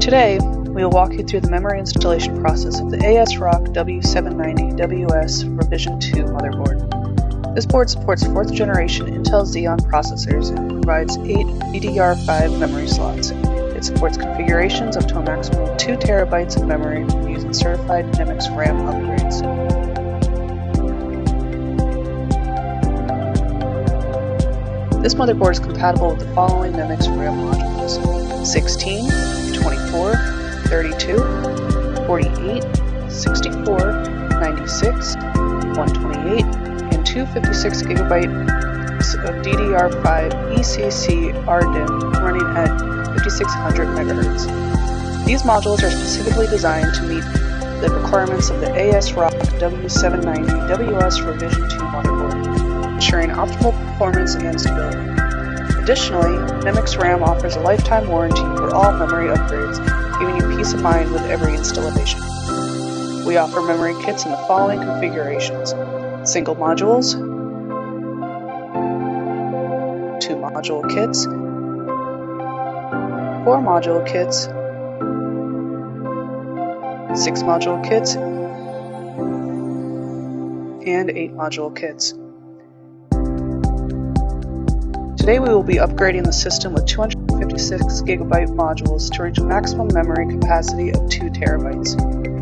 Today, we will walk you through the memory installation process of the ASROCK W790 WS Revision 2 motherboard. This board supports 4th generation Intel Xeon processors and provides 8 DDR5 memory slots. It supports configurations up to a maximum of 2 TB of memory using certified NEMIX RAM upgrades. This motherboard is compatible with the following NEMIX RAM modules: 16, 24, 32, 48, 64, 96, 128, and 256 GB of DDR5 ECC RDIMM running at 5600 MHz. These modules are specifically designed to meet the requirements of the ASROCK W790 WS Revision 2 motherboard, ensuring optimal performance and stability. Additionally, NEMIX RAM offers a lifetime warranty for all memory upgrades, giving you peace of mind with every installation. We offer memory kits in the following configurations: single modules, 2 module kits, 4 module kits, 6 module kits, and 8 module kits. Today we will be upgrading the system with 256 GB modules to reach a maximum memory capacity of 2 TB.